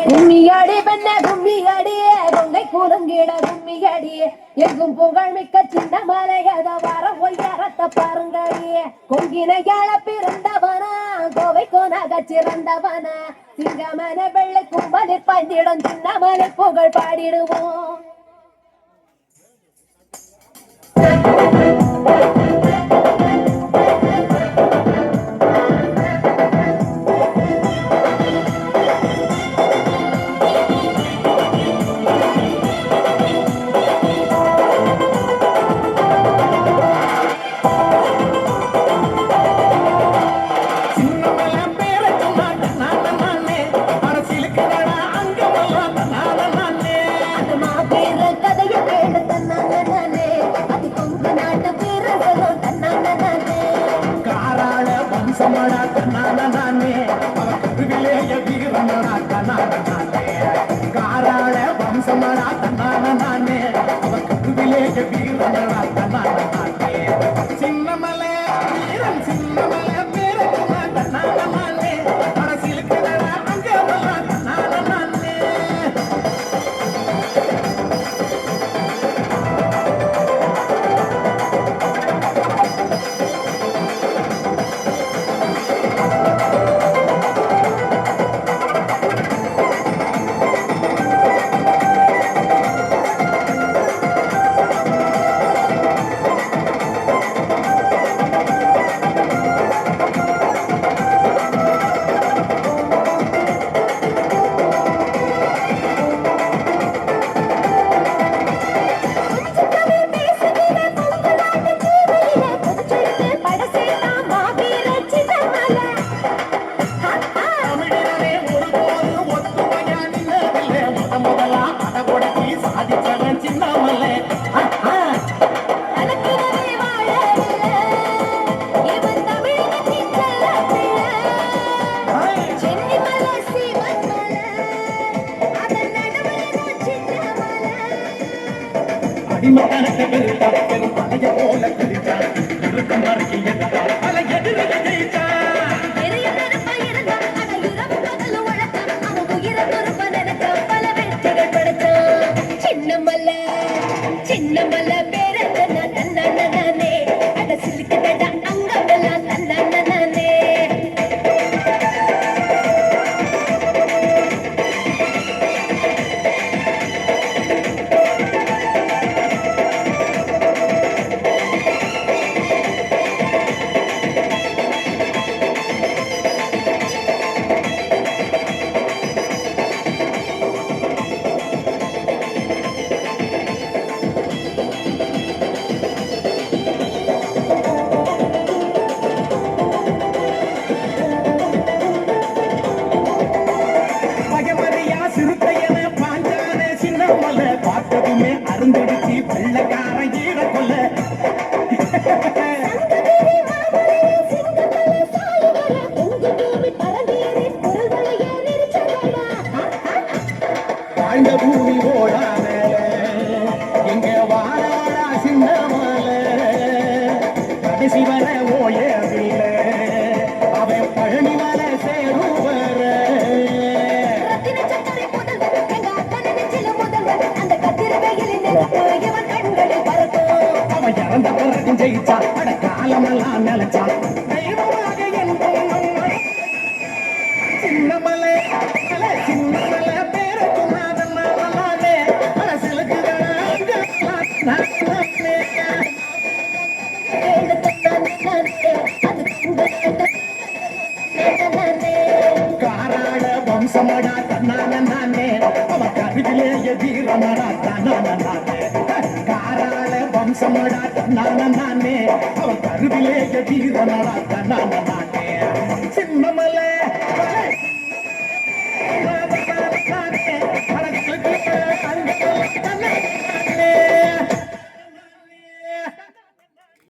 கும்மியாடி பெண்ண கும்மியாடியே கொங்கை கூறுங்கிட கும்மியாடியே எங்கும் புகழ் மிக்க சின்ன மலையத வர ஒய்யாரத்த பாருங்கடியே கொங்கினையாள பிறந்தவனா கோவை கோனாக சிறந்தவனா சிங்கமன வெள்ளை கும்பலில் பாய்ந்திடும் சின்ன மலை புகழ் பாடிடுவோம். சமடா தன்னான நானே அவவிலேய வீரனடா தன்னான நானே காராள வம்சமடா தன்னான நானே அவவிலேய வீரனடா தன்னான நானே சின்னமலை வீரன் சின்னமலை பேரக்குமா தன்னான நானே அரசியலுக்குடா அங்கே வல்லா தன்னான நானே அடிமகனக்கு பெருத்தா பெரும் பழைய போல கருத்தா இருக்கும் மறைய பல எதிரில ஜெயிச்சா பெரிய நெருப்பா இருந்தா அட இரவு பகல் உழைச்சா அவன் உயிரை துருப்ப நினைச்சா பல வெற்றிகள் படைச்சா சின்னமல்ல பேர தன்னானே அட சிலுக்குதடா அங்கமெல்லாம் தன்னானே பார்த்ததுமே அருந்தடிச்சு வெள்ளக்கார ஈர கொல்ல வாழ்ந்த பூமி ஓடாத எங்க வாழாடா சின்ன மலை கடைசி வர ஓயவில்லை அவன் பழனி வர சேரும் வர அவன் இறந்த பிறகு ஜெயிச்சா அட காலமெல்லாம் நினைச்சா தெய்வமாக சின்னமலை சின்னமலை பேரக்குமா நல்லானே அரசியலுக்கு காராள வம்சமடா தன்னான நானே அவ கருவிலேய வீரனடா தன்னான நானே காராள வம்சமடா தன்னான நானே அவ கருவிலேய வீரனடா தன்னான நானே